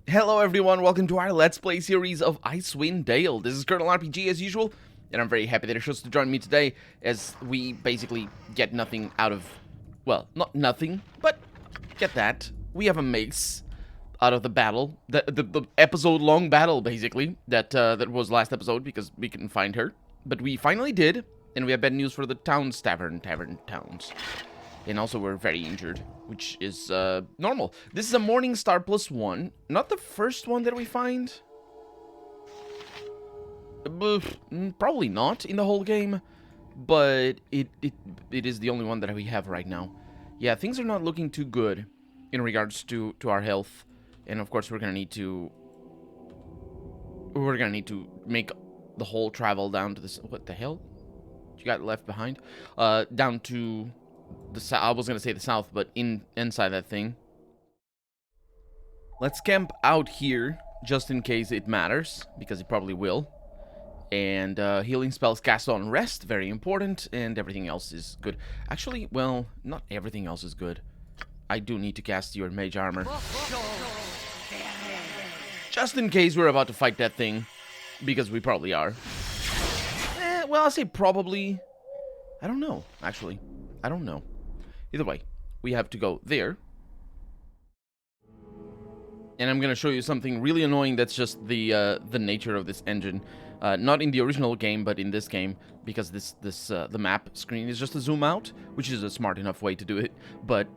Hello everyone, welcome to our Let's Play series of Icewind Dale. This is Colonel RPG as usual, and I'm very happy that you're chose to join me today as we basically get nothing out of, well, not nothing, but get that. We have a mace out of the battle, the episode-long battle basically, that was last episode because we couldn't find her. But we finally did, and we have bad news for the tavern towns. And also we're very injured, which is normal. This is a Morning Star +1. Not the first one that we find. Probably not in the whole game. But it is the only one that we have right now. Yeah, things are not looking too good in regards to our health. And of course we're gonna need to make the whole travel down to this. What the hell? You got left behind? Down to the I was gonna say the south, but inside that thing. Let's camp out here just in case it matters, because it probably will. And healing spells cast on rest, very important, and everything else is good. Actually, well, not everything else is good. I do need to cast your mage armor, just in case we're about to fight that thing, because we probably are. Well, I'll say probably. I don't know, actually. I don't know. Either way, we have to go there. And I'm going to show you something really annoying that's just the nature of this engine. Not in the original game, but in this game, because the map screen is just a zoom out, which is a smart enough way to do it. But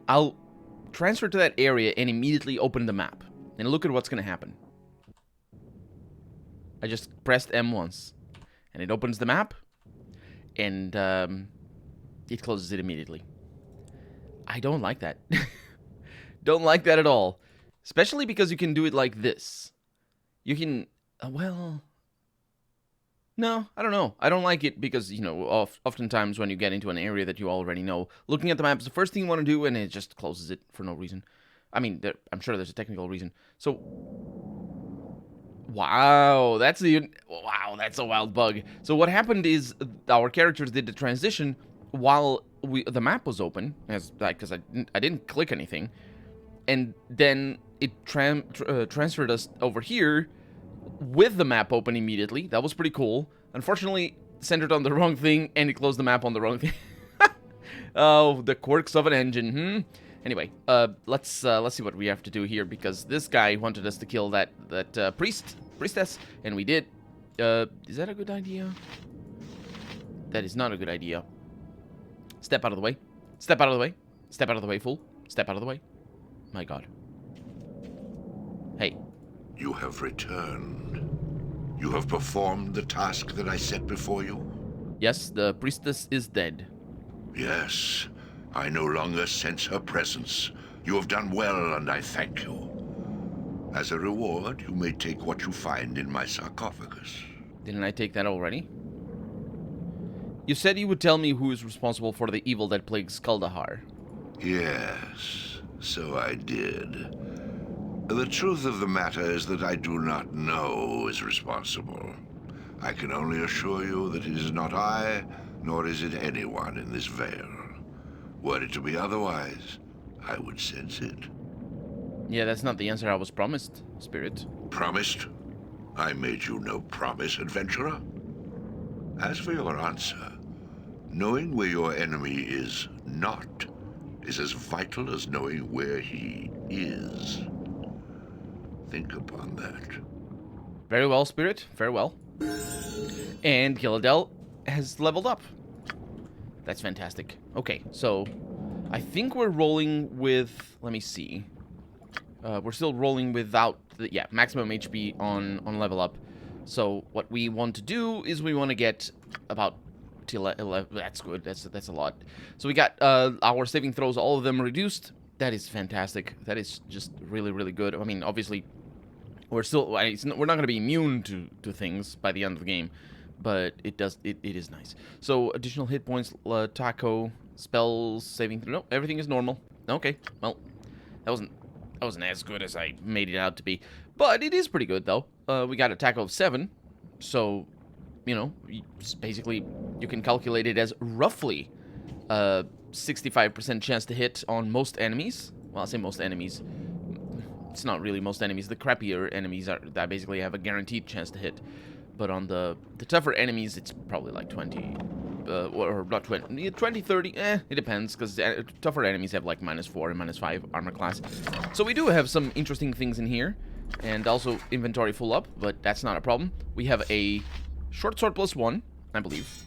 I'll transfer to that area and immediately open the map. And look at what's going to happen. I just pressed M once, and it opens the map, and it closes it immediately. I don't like that. Don't like that at all. Especially because you can do it like this. You can, well... No, I don't know. I don't like it because, you know, oftentimes when you get into an area that you already know, looking at the map is the first thing you want to do, and it just closes it for no reason. I mean, I'm sure there's a technical reason. So... Wow, that's a wild bug. So what happened is our characters did the transition while the map was open, as because I didn't click anything, and then it transferred us over here with the map open immediately. That was pretty cool. Unfortunately, centered on the wrong thing, and it closed the map on the wrong thing. Oh, the quirks of an engine. Anyway, let's see what we have to do here, because this guy wanted us to kill that priestess, and we did. Is that a good idea? That is not a good idea. Step out of the way. Step out of the way. Step out of the way, fool. Step out of the way. My god. Hey. You have returned. You have performed the task that I set before you? Yes, the priestess is dead. Yes. I no longer sense her presence. You have done well, and I thank you. As a reward, you may take what you find in my sarcophagus. Didn't I take that already? You said you would tell me who is responsible for the evil that plagues Kuldahar. Yes, so I did. The truth of the matter is that I do not know who is responsible. I can only assure you that it is not I, nor is it anyone in this vale. Were it to be otherwise, I would sense it. Yeah, that's not the answer I was promised, Spirit. Promised? I made you no promise, adventurer. As for your answer, knowing where your enemy is not is as vital as knowing where he is. Think upon that. Very well, Spirit. Very well. And Gilladel has leveled up. That's fantastic. Okay, so I think we're rolling with... Let me see. We're still rolling without... maximum HP on level up. So what we want to do is we want to get about... till 11. That's good. That's a lot. So we got our saving throws, all of them reduced. That is fantastic. That is just really, really good. I mean, obviously... We're not going to be immune to things by the end of the game, but it is nice. So additional hit points, taco, spells, saving throw. No, everything is normal. Okay, well, that wasn't as good as I made it out to be, but it is pretty good though. We got a taco of 7, so you know, basically you can calculate it as roughly 65% chance to hit on most enemies. Well, I say most enemies. it's not really most enemies. The crappier enemies are that basically have a guaranteed chance to hit. But on the tougher enemies, it's probably like 20, or not 20, 20, 30, it depends, because tougher enemies have like -4 and -5 armor class. So we do have some interesting things in here, and also inventory full up, but that's not a problem. We have a short sword +1, I believe.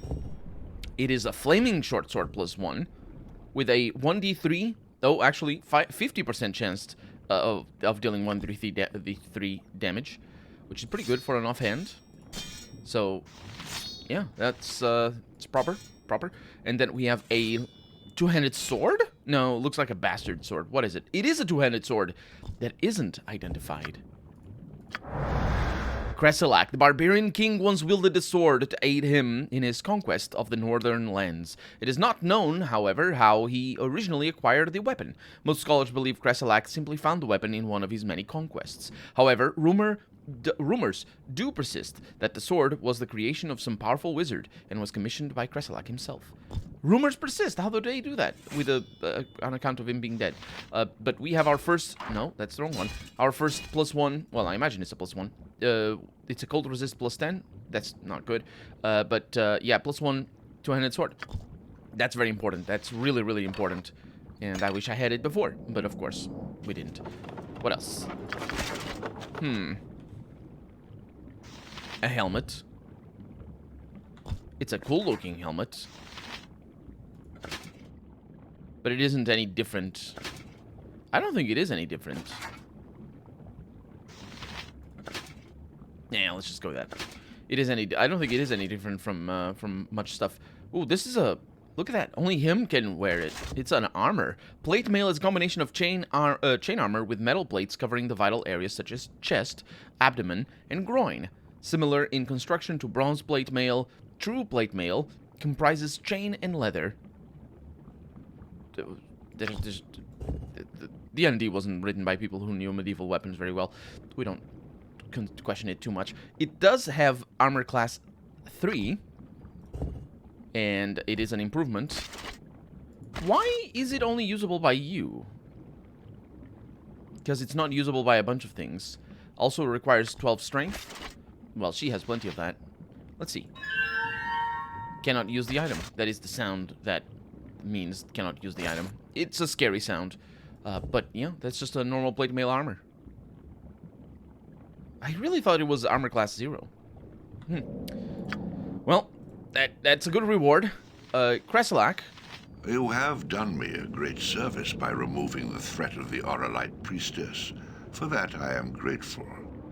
It is a flaming short sword +1, with a 1d3, oh, actually, 50% chance of dealing 1d3 damage, which is pretty good for an offhand. So, yeah, that's it's proper. And then we have a two-handed sword? No, it looks like a bastard sword. What is it? It is a two-handed sword that isn't identified. Kreselak, the barbarian king, once wielded a sword to aid him in his conquest of the northern lands. It is not known, however, how he originally acquired the weapon. Most scholars believe Kreselak simply found the weapon in one of his many conquests. However, rumors do persist that the sword was the creation of some powerful wizard and was commissioned by Kreselak himself. Rumors persist. How do they do that? With on account of him being dead. But we have our first... No, that's the wrong one. Our first +1... Well, I imagine it's a +1. It's a cold resist +10. That's not good. But yeah, +1 two-handed sword. That's very important. That's really, really important. And I wish I had it before. But of course, we didn't. What else? A helmet. It's a cool-looking helmet. But it isn't any different. I don't think it is any different. Yeah, let's just go with that. It is any. I don't think it is any different from much stuff. Ooh, this is a. Look at that. Only him can wear it. It's an armor. Plate mail is a combination of chain armor with metal plates covering the vital areas such as chest, abdomen, and groin. Similar in construction to bronze plate mail, true plate mail comprises chain and leather. The D&D wasn't written by people who knew medieval weapons very well. We don't question it too much. It does have armor class 3, and it is an improvement. Why is it only usable by you? Because it's not usable by a bunch of things. Also requires 12 strength. Well, she has plenty of that. Let's see. Cannot use the item. That is the sound that means cannot use the item. It's a scary sound. But, yeah, that's just a normal plate mail armor. I really thought it was armor class 0. Well, that's a good reward. Kreselak. You have done me a great service by removing the threat of the Auralite priestess. For that, I am grateful.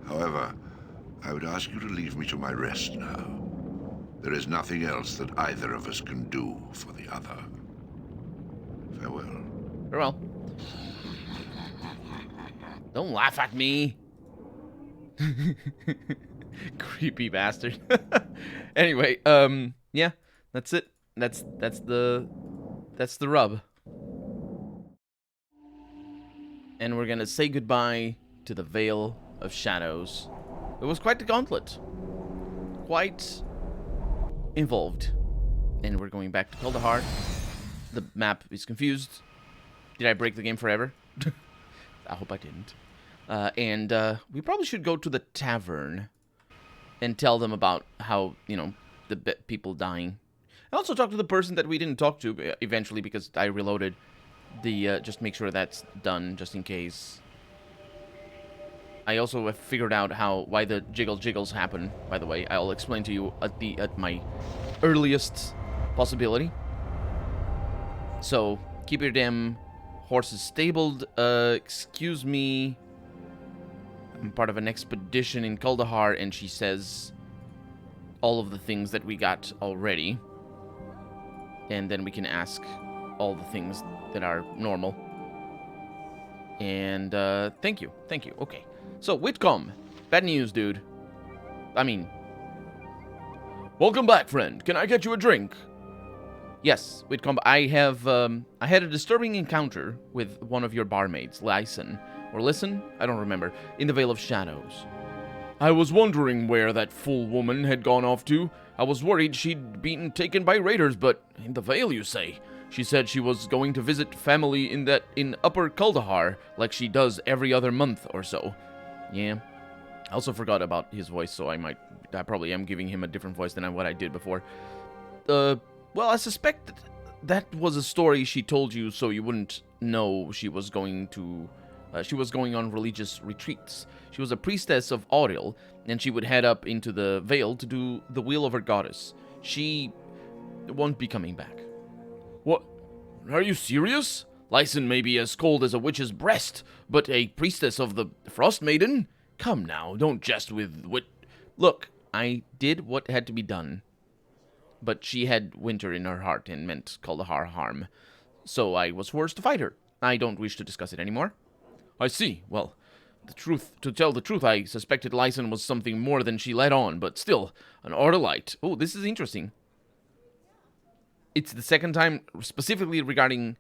However, I would ask you to leave me to my rest now. There is nothing else that either of us can do for the other. Farewell. Farewell. Don't laugh at me. Creepy bastard. Anyway, yeah, that's it. That's the rub. And we're gonna say goodbye to the Veil of Shadows. It was quite the gauntlet. Quite involved. And we're going back to Kaldahar. The map is confused. Did I break the game forever? I hope I didn't. And we probably should go to the tavern and tell them about how, you know, the people dying. I also talked to the person that we didn't talk to eventually because I reloaded the, just make sure that's done just in case. I also have figured out why the jiggles happen, by the way. I'll explain to you at my earliest possibility. So, keep your damn horses stabled. Excuse me. I'm part of an expedition in Kaldahar, and she says all of the things that we got already. And then we can ask all the things that are normal. And, thank you. Thank you. Okay. So, Whitcomb. Bad news, dude. I mean... Welcome back, friend. Can I get you a drink? Yes, Whitcomb. I had a disturbing encounter with one of your barmaids, Lyson. Or Listen? I don't remember. In the Veil of Shadows. I was wondering where that fool woman had gone off to. I was worried she'd been taken by raiders, but in the Veil, you say? She said she was going to visit family in Upper Kuldahar, like she does every other month or so. Yeah. I also forgot about his voice, so I probably am giving him a different voice than what I did before. Well, I suspect that was a story she told you so you wouldn't know she was going on religious retreats. She was a priestess of Auril, and she would head up into the Vale to do the will of her goddess. She won't be coming back. What? Are you serious? Lyson may be as cold as a witch's breast, but a priestess of the Frost Maiden? Come now, don't jest with what... Look, I did what had to be done. But she had winter in her heart and meant Kuldahar harm. So I was forced to fight her. I don't wish to discuss it anymore. I see. Well, to tell the truth, I suspected Lyson was something more than she let on, but still, an Ordelite. Oh, this is interesting. It's the second time, specifically regarding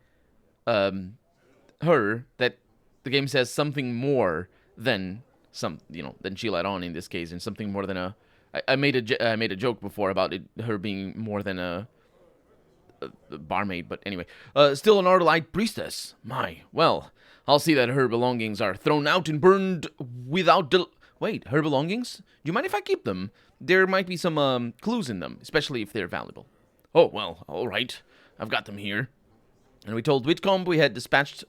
her, that the game says something more than than she let on in this case, and something more than a. I made a joke before about her being more than a barmaid, but anyway, still an Ardelite priestess. My, well, I'll see that her belongings are thrown out and burned without Wait, her belongings? Do you mind if I keep them? There might be some clues in them, especially if they're valuable. Oh, well, all right. I've got them here. And we told Whitcomb we had dispatched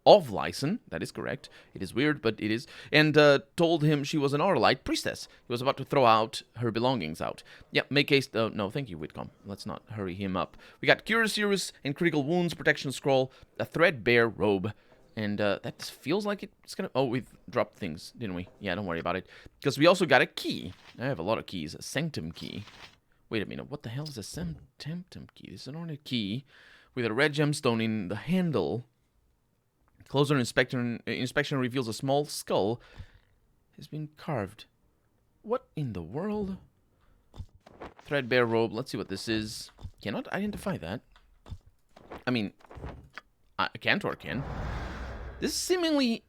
of Lyson. That is correct. It is weird, but it is. And told him she was an Arlite priestess. He was about to throw out her belongings out. Yeah, make haste. No, thank you, Whitcomb. Let's not hurry him up. We got Cure Serious and Critical Wounds Protection Scroll, a threadbare robe. And that feels like it's gonna... Oh, we've dropped things, didn't we? Yeah, don't worry about it. Because we also got a key. I have a lot of keys. A Sanctum key. Wait a minute, what the hell is a Sanctum key? This is an ornate key with a red gemstone in the handle. Closer inspection reveals a small skull has been carved. What in the world? Threadbare robe. Let's see what this is. Cannot identify that. I mean, Cantor can. This seemingly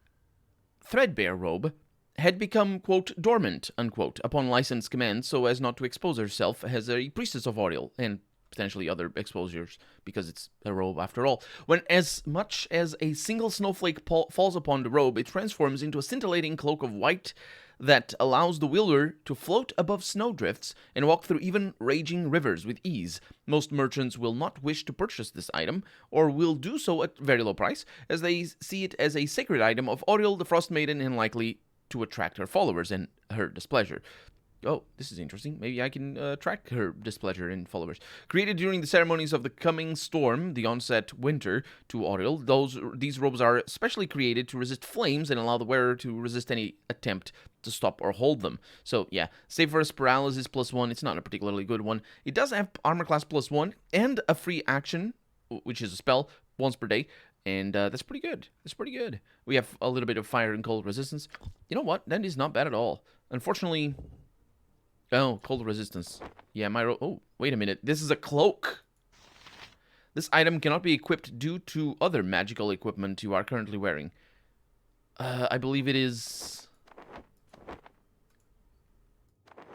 threadbare robe had become, quote, dormant, unquote, upon Lyson's command so as not to expose herself as a priestess of Auril, and potentially other exposures, because it's a robe after all. When as much as a single snowflake falls upon the robe, it transforms into a scintillating cloak of white that allows the wielder to float above snowdrifts and walk through even raging rivers with ease. Most merchants will not wish to purchase this item, or will do so at very low price, as they see it as a sacred item of Auril the Frost Maiden and likely to attract her followers and her displeasure. Oh, this is interesting. Maybe I can track her displeasure and followers. Created during the ceremonies of the coming storm, the onset winter to Auril, these robes are specially created to resist flames and allow the wearer to resist any attempt to stop or hold them. So, yeah, save versus paralysis +1. It's not a particularly good one. It does have armor class +1 and a free action, which is a spell, once per day. And that's pretty good. That's pretty good. We have a little bit of fire and cold resistance. You know what? That is not bad at all. Unfortunately... Oh, cold resistance. Yeah, oh, wait a minute. This is a cloak. This item cannot be equipped due to other magical equipment you are currently wearing. I believe it is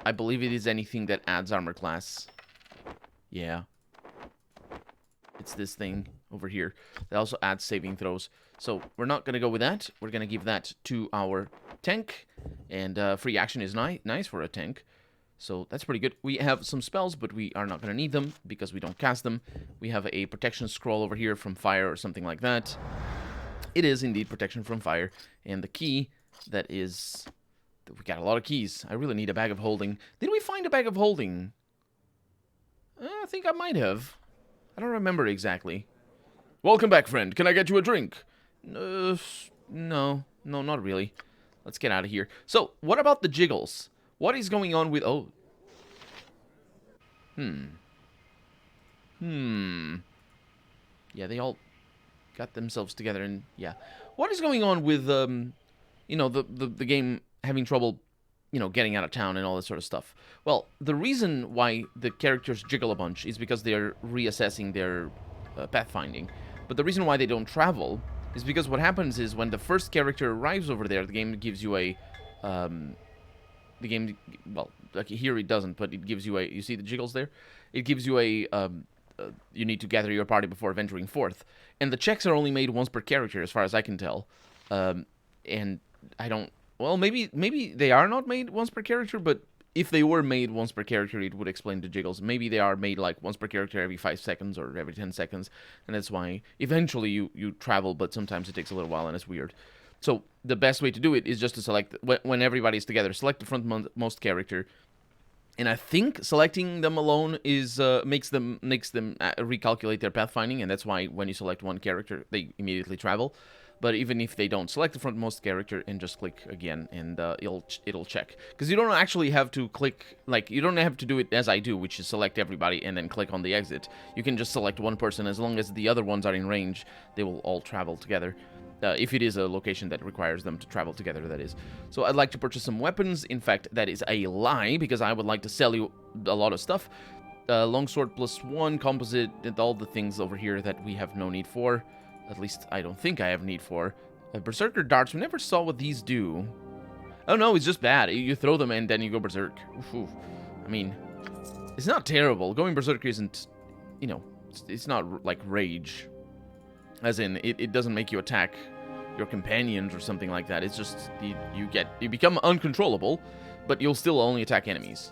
anything that adds armor class. Yeah. It's this thing over here that also adds saving throws. So we're not going to go with that. We're going to give that to our tank. And free action is nice for a tank. So that's pretty good. We have some spells, but we are not going to need them because we don't cast them. We have a protection scroll over here from fire or something like that. It is indeed protection from fire. And the key that is... We got a lot of keys. I really need a bag of holding. Did we find a bag of holding? I think I might have. I don't remember exactly. Welcome back, friend. Can I get you a drink? No, not really. Let's get out of here. So, what about the jiggles? What is going on with... Oh. Yeah, they all got themselves together and... Yeah. What is going on with, you know, the game having trouble, you know, getting out of town and all that sort of stuff? Well, the reason why the characters jiggle a bunch is because they're reassessing their pathfinding. But the reason why they don't travel is because what happens is when the first character arrives over there, the game gives you a... well, like here it doesn't, but it gives you a... You see the jiggles there? It gives you a you need to gather your party before venturing forth. And the checks are only made once per character, as far as I can tell. And I don't... Well, maybe they are not made once per character, but if they were made once per character, it would explain the jiggles. Maybe they are made like once per character every 5 seconds or every 10 seconds, and that's why eventually you travel, but sometimes it takes a little while and it's weird. So the best way to do it is just to select, when everybody's together, select the frontmost character. And I think selecting them alone is makes them recalculate their pathfinding, and that's why when you select one character, they immediately travel. But even if they don't, select the frontmost character and just click again, and it'll check. Because you don't actually have to click, like, you don't have to do it as I do, which is select everybody and then click on the exit. You can just select one person. As long as the other ones are in range, they will all travel together. If it is a location that requires them to travel together, that is. So I'd like to purchase some weapons. In fact, that is a lie, because I would like to sell you a lot of stuff. Longsword +1, composite, and all the things over here that we have no need for. At least, I don't think I have need for. Berserker darts, we never saw what these do. Oh no, it's just bad. You throw them and then you go berserk. Oof. I mean, it's not terrible. Going berserk isn't, you know, it's not like rage. As in, it doesn't make you attack your companions or something like that. It's just, you become uncontrollable, but you'll still only attack enemies.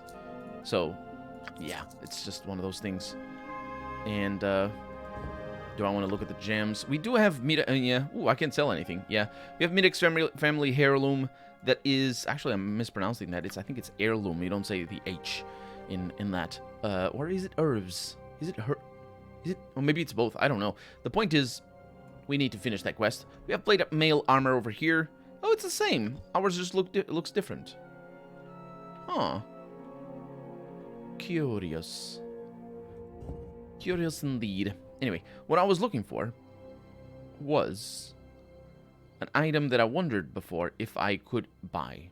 So, yeah, it's just one of those things. And, do I want to look at the gems? We do have yeah. Ooh, I can't sell anything. Yeah, we have Midek's family heirloom. That is actually, I'm mispronouncing that. I think it's heirloom. You don't say the H in that. Or is it herbs? Is it her? Is it? Or maybe it's both. I don't know. The point is, we need to finish that quest. We have plate up mail armor over here. Oh, it's the same. Ours just looks different. Huh. Curious. Curious indeed. Anyway, what I was looking for was an item that I wondered before if I could buy.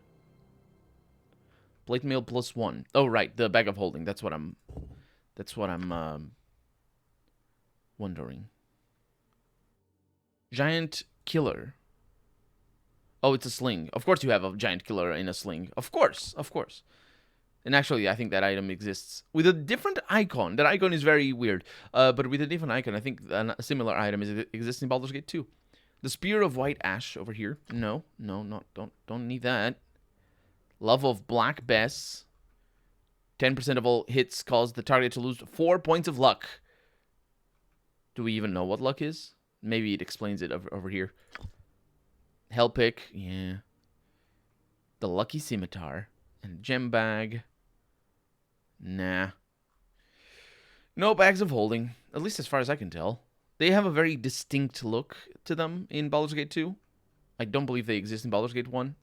Plate mail +1. Oh, right, the bag of holding. That's what I'm wondering. Giant killer. Oh, it's a sling. Of course you have a giant killer in a sling. Of course, of course. And actually, I think that item exists with a different icon. That icon is very weird. But with a different icon, I think a similar item exists in Baldur's Gate 2. The Spear of White Ash over here. No, don't need that. Love of Black Bess. 10% of all hits cause the target to lose 4 points of luck. Do we even know what luck is? Maybe it explains it over here. Hell Pick, yeah. The Lucky Scimitar. And Gem Bag. Nah. No bags of holding, at least as far as I can tell. They have a very distinct look to them in Baldur's Gate 2. I don't believe they exist in Baldur's Gate 1.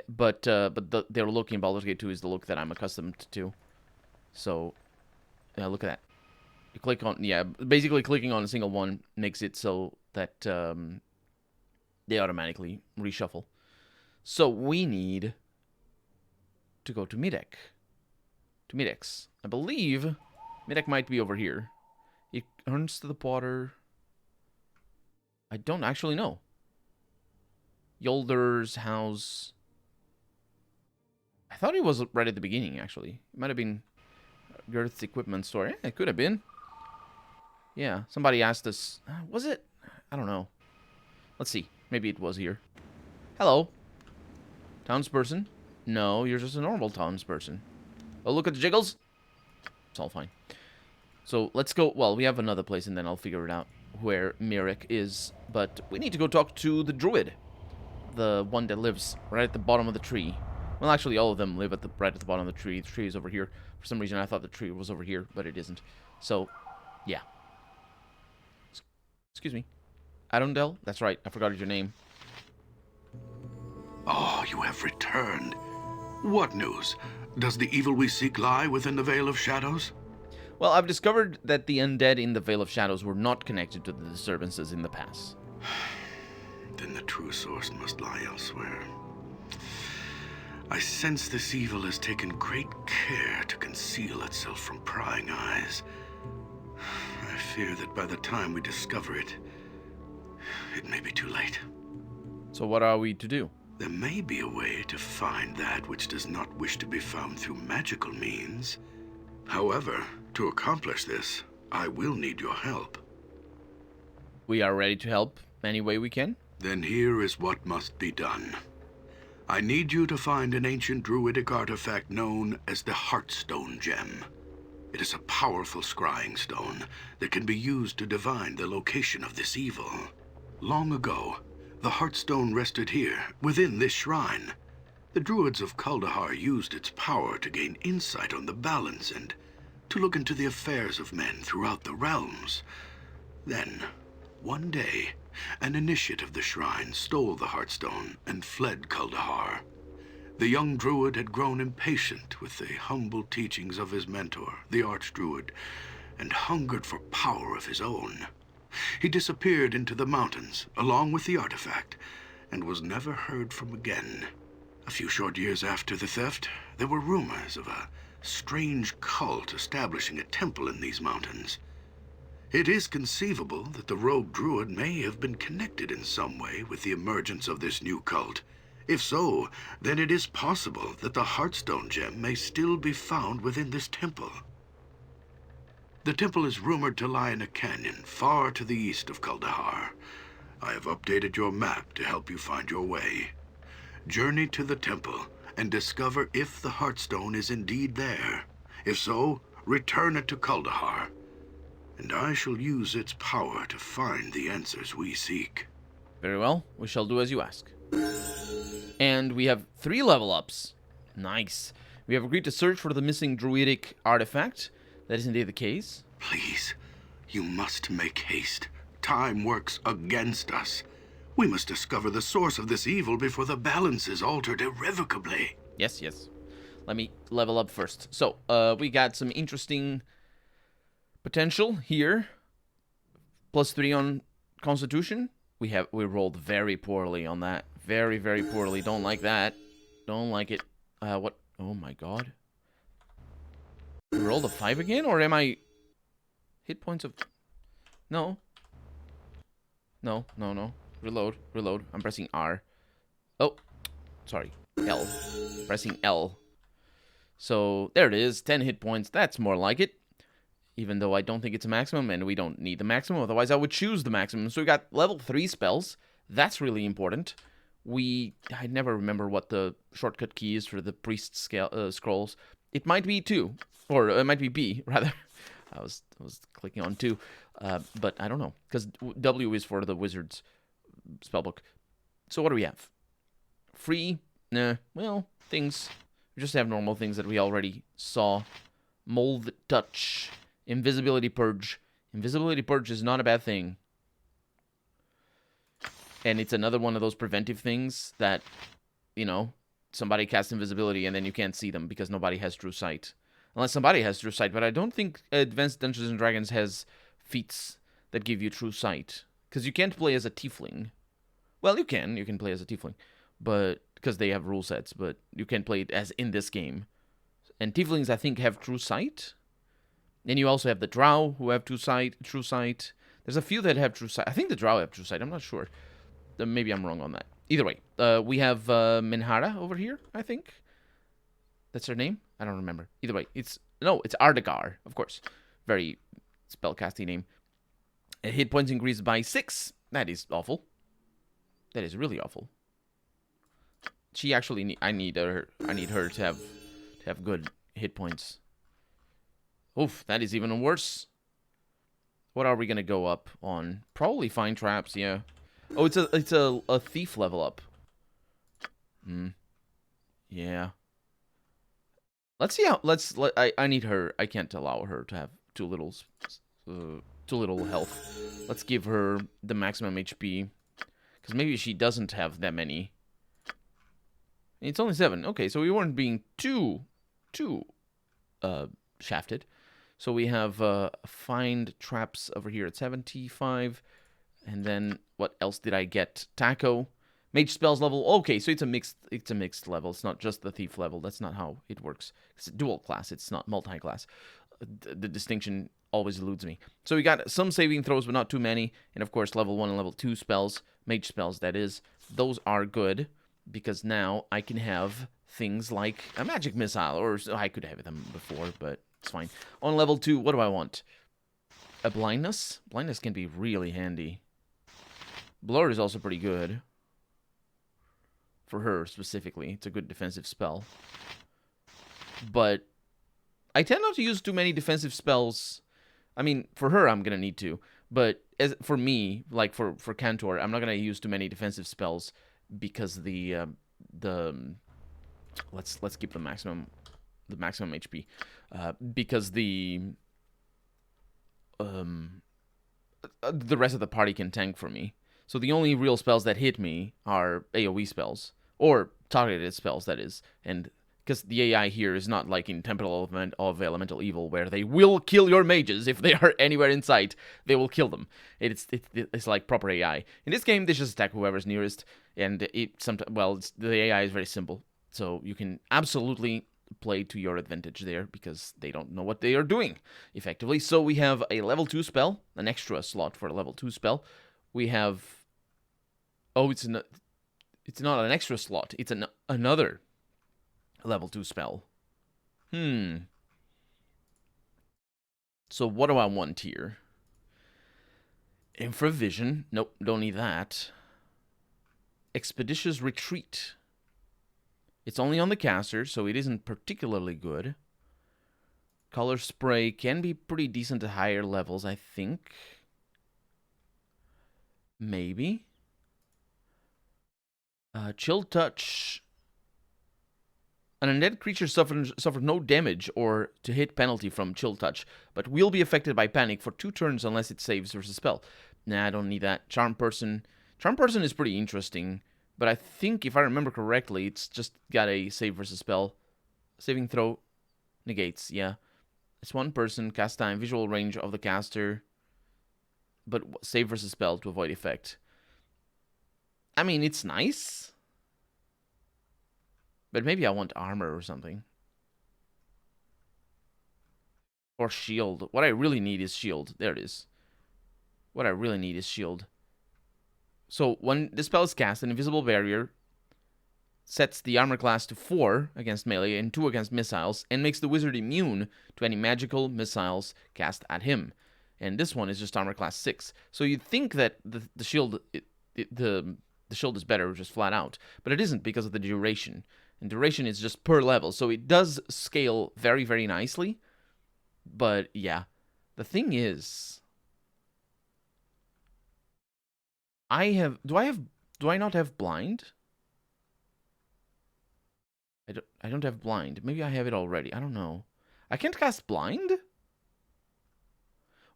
But their look in Baldur's Gate 2 is the look that I'm accustomed to. So, look at that. You click on, yeah, basically clicking on a single one makes it so that they automatically reshuffle. So we need to go to Midek. To Midek's. I believe Midek might be over here. It earns to the Potter. I don't actually know. Yolder's house. I thought he was right at the beginning, actually. It might have been Girth's equipment store. Yeah, it could have been. Yeah, somebody asked us. Was it? I don't know. Let's see. Maybe it was here. Hello. Townsperson? No, you're just a normal townsperson. Oh, look at the jiggles. It's all fine. So let's go. Well, we have another place, and then I'll figure it out where Mirek is. But we need to go talk to the druid. The one that lives right at the bottom of the tree. Well, actually, all of them live at right at the bottom of the tree. The tree is over here. For some reason, I thought the tree was over here, but it isn't. So, yeah. Excuse me. Adondel? That's right. I forgot your name. Oh, you have returned. What news? Does the evil we seek lie within the Veil of Shadows? Well, I've discovered that the undead in the Veil of Shadows were not connected to the disturbances in the past. Then the true source must lie elsewhere. I sense this evil has taken great care to conceal itself from prying eyes. I fear that by the time we discover it, it may be too late. So what are we to do? There may be a way to find that which does not wish to be found through magical means. However, to accomplish this, I will need your help. We are ready to help any way we can. Then here is what must be done. I need you to find an ancient druidic artifact known as the Hearthstone gem. It is a powerful scrying stone that can be used to divine the location of this evil. Long ago, the Hearthstone rested here, within this shrine. The druids of Kuldahar used its power to gain insight on the balance and to look into the affairs of men throughout the realms. Then, one day, an initiate of the shrine stole the Hearthstone and fled Kuldahar. The young druid had grown impatient with the humble teachings of his mentor, the archdruid, and hungered for power of his own. He disappeared into the mountains, along with the artifact, and was never heard from again. A few short years after the theft, there were rumors of a strange cult establishing a temple in these mountains. It is conceivable that the rogue druid may have been connected in some way with the emergence of this new cult. If so, then it is possible that the Hearthstone gem may still be found within this temple. The temple is rumored to lie in a canyon far to the east of Kuldahar. I have updated your map to help you find your way. Journey to the temple and discover if the Hearthstone is indeed there. If so, return it to Kuldahar, and I shall use its power to find the answers we seek. Very well. We shall do as you ask. And we have 3 level ups. Nice. We have agreed to search for the missing druidic artifact. That is indeed the case. Please, you must make haste. Time works against us. We must discover the source of this evil before the balance is altered irrevocably. Yes, yes. Let me level up first. So, we got some interesting potential here. +3 on Constitution. We rolled very poorly on that. Very, very poorly. Don't like that. Don't like it. What? Oh my god. We rolled a 5 again? Or am I... Hit points of... No. No, no, no. Reload, reload. I'm pressing R. Oh. Sorry. L. Pressing L. So, there it is. 10 hit points. That's more like it. Even though I don't think it's a maximum, and we don't need the maximum. Otherwise, I would choose the maximum. So, we got level 3 spells. That's really important. I never remember what the shortcut key is for the priest scrolls. It might be 2, or it might be B rather. I was clicking on 2, but I don't know because W is for the wizard's spellbook. So what do we have? Free? Nah. Well, things. We just have normal things that we already saw. Mold touch, invisibility purge. Invisibility purge is not a bad thing. And it's another one of those preventive things that, you know, somebody casts invisibility and then you can't see them because nobody has true sight. Unless somebody has true sight, but I don't think Advanced Dungeons & Dragons has feats that give you true sight. Because you can't play as a tiefling. Well, you can play as a tiefling, but because they have rule sets, but you can't play it as in this game. And tieflings, I think, have true sight. And you also have the drow who have true sight. There's a few that have true sight. I think the drow have true sight. I'm not sure. Maybe I'm wrong on that. Either way, we have Minhara over here, I think. That's her name? I don't remember. Either way, it's Ardagar, of course. Very spellcasty name. Hit points increased by 6. That is awful. That is really awful. She actually, I need her to have good hit points. Oof, that is even worse. What are we gonna go up on? Probably find traps, yeah. Oh, it's a thief level up. Yeah. Let's see how. I need her. I can't allow her to have too little health. Let's give her the maximum HP, because maybe she doesn't have that many. It's only 7. Okay, so we weren't being too shafted. So we have find traps over here at 75. And then what else did I get? Taco, mage spells level. Okay, so it's a mixed level. It's not just the thief level. That's not how it works. It's a dual class. It's not multi-class. The distinction always eludes me. So we got some saving throws, but not too many. And of course, level 1 and level 2 spells, mage spells. That is, those are good because now I can have things like a magic missile, or I could have them before, but it's fine. On level 2, what do I want? a blindness. Blindness can be really handy. Blur is also pretty good. For her, specifically. It's a good defensive spell. But I tend not to use too many defensive spells. I mean, for her, I'm going to need to. But as for me, like for Cantor, I'm not going to use too many defensive spells because let's keep the maximum HP. Because the rest of the party can tank for me. So the only real spells that hit me are AoE spells. Or targeted spells, that is. And because the AI here is not like in Temple of Elemental Evil, where they will kill your mages if they are anywhere in sight. They will kill them. It's like proper AI. In this game, they just attack whoever's nearest. And the AI is very simple. So you can absolutely play to your advantage there because they don't know what they are doing effectively. So we have a level 2 spell, an extra slot for a level 2 spell. We have... Oh, it's not an extra slot. It's another level 2 spell. So what do I want here? Infravision. Nope, don't need that. Expeditious Retreat. It's only on the caster, so it isn't particularly good. Color Spray can be pretty decent at higher levels, I think. Maybe. Chill Touch. An undead creature suffers no damage or to hit penalty from Chill Touch, but will be affected by panic for 2 turns unless it saves versus spell. Nah, I don't need that. Charm Person. Charm Person is pretty interesting, but I think if I remember correctly, it's just got a save versus spell. Saving throw negates, yeah. It's 1 person, cast time, visual range of the caster, but save versus spell to avoid effect. I mean, it's nice. But maybe I want armor or something. Or shield. What I really need is shield. There it is. What I really need is shield. So when the spell is cast, an invisible barrier sets the armor class to 4 against melee and 2 against missiles, and makes the wizard immune to any magical missiles cast at him. And this one is just armor class 6. So you'd think that the shield the shield is better just flat out, but it isn't because of the duration. And duration is just per level, so it does scale very, very nicely. But yeah, the thing is, do I not have blind? I don't have blind. Maybe I have it already. I don't know. I can't cast blind?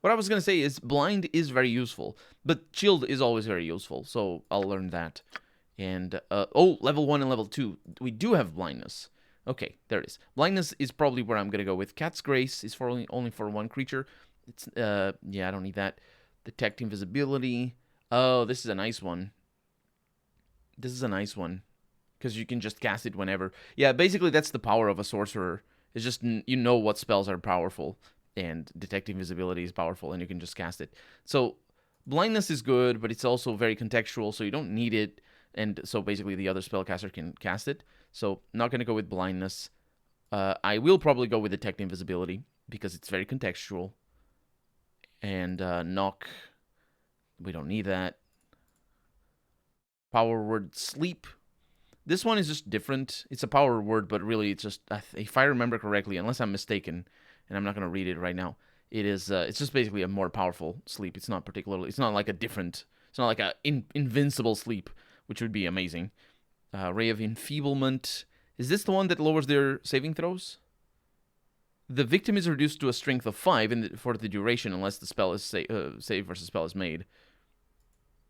What I was going to say is blind is very useful, but shield is always very useful, so I'll learn that. And, level 1 and level 2. We do have blindness. Okay, there it is. Blindness is probably where I'm going to go with. Cat's Grace is for only for 1 creature. It's, yeah, I don't need that. Detect Invisibility. Oh, this is a nice one. This is a nice one. Because you can just cast it whenever. Yeah, basically that's the power of a sorcerer. It's just, you know what spells are powerful. And Detect Invisibility is powerful, and you can just cast it. So, blindness is good, but it's also very contextual, so you don't need it. And so basically the other spellcaster can cast it. So, not going to go with blindness. I will probably go with Detect Invisibility, because it's very contextual. And Knock, we don't need that. Power Word Sleep. This one is just different. It's a power word, but really it's just, if I remember correctly, unless I'm mistaken, and I'm not going to read it right now, it's just basically a more powerful sleep. It's not like a invincible sleep, which would be amazing. Ray of Enfeeblement. Is this the one that lowers their saving throws? The victim is reduced to a strength of 5 for the duration unless the spell is save versus spell is made.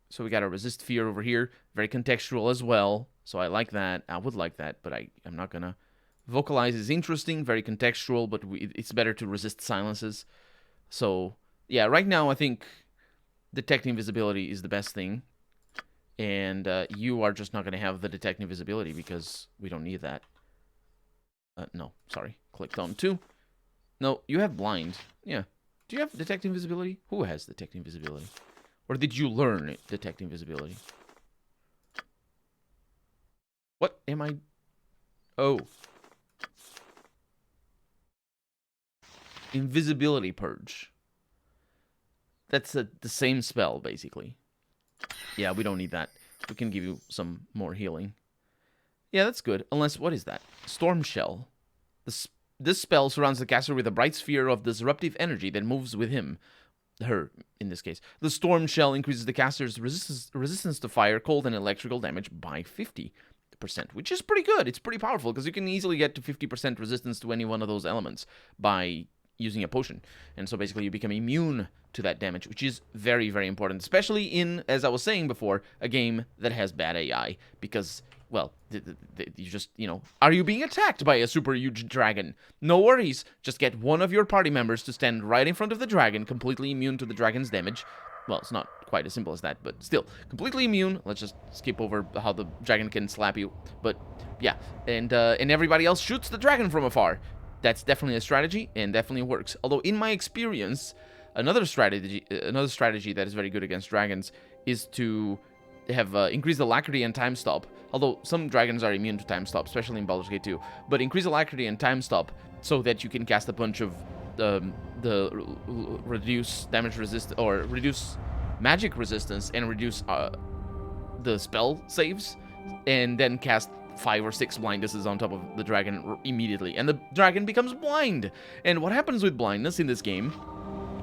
So we got a resist fear over here. Very contextual as well. So I like that. I would like that, but I'm not going to. Vocalize is interesting, very contextual, but it's better to resist silences. So, yeah, right now I think Detect Invisibility is the best thing. And you are just not going to have the Detect Invisibility because we don't need that. No, sorry. Clicked on 2. No, you have Blind. Yeah. Do you have Detect Invisibility? Who has Detect Invisibility? Or did you learn it, Detect Invisibility? What am I... Oh. Invisibility Purge. That's the same spell, basically. Yeah, we don't need that. We can give you some more healing. Yeah, that's good. Unless, what is that? Storm Shell. This spell surrounds the caster with a bright sphere of disruptive energy that moves with him. Her, in this case. The Storm Shell increases the caster's resistance to fire, cold, and electrical damage by 50%, which is pretty good. It's pretty powerful, because you can easily get to 50% resistance to any one of those elements by using a potion. And so basically you become immune to that damage, which is very, very important, especially in, as I was saying before, a game that has bad AI, because, well, you just, you know, are you being attacked by a super huge dragon? No worries, just get one of your party members to stand right in front of the dragon, completely immune to the dragon's damage. Well, it's not quite as simple as that, but still, completely immune. Let's just skip over how the dragon can slap you, but yeah, and everybody else shoots the dragon from afar. That's definitely a strategy, and definitely works. Although, in my experience, another strategy that is very good against dragons is to have increased alacrity and time stop. Although some dragons are immune to time stop, especially in Baldur's Gate 2. But increase alacrity and time stop so that you can cast a bunch of the reduce damage resist or reduce magic resistance and reduce the spell saves, and then cast 5 or 6 blindnesses on top of the dragon immediately, and the dragon becomes blind. And what happens with blindness in this game,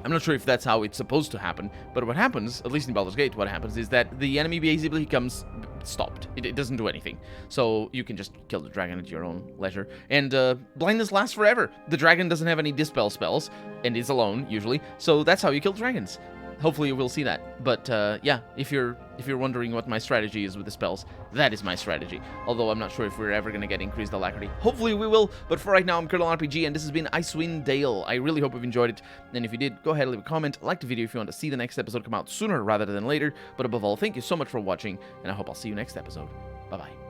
I'm not sure if that's how it's supposed to happen, but what happens, at least in Baldur's Gate, what happens is that the enemy basically becomes stopped. It doesn't do anything. So you can just kill the dragon at your own leisure. And blindness lasts forever. The dragon doesn't have any dispel spells, and is alone, usually. So that's how you kill dragons. Hopefully we'll see that. But yeah, if you're wondering what my strategy is with the spells, that is my strategy. Although I'm not sure if we're ever going to get increased alacrity. Hopefully we will, but for right now, I'm Colonel RPG, and this has been Icewind Dale. I really hope you've enjoyed it, and if you did, go ahead and leave a comment, like the video if you want to see the next episode come out sooner rather than later. But above all, thank you so much for watching, and I hope I'll see you next episode. Bye-bye.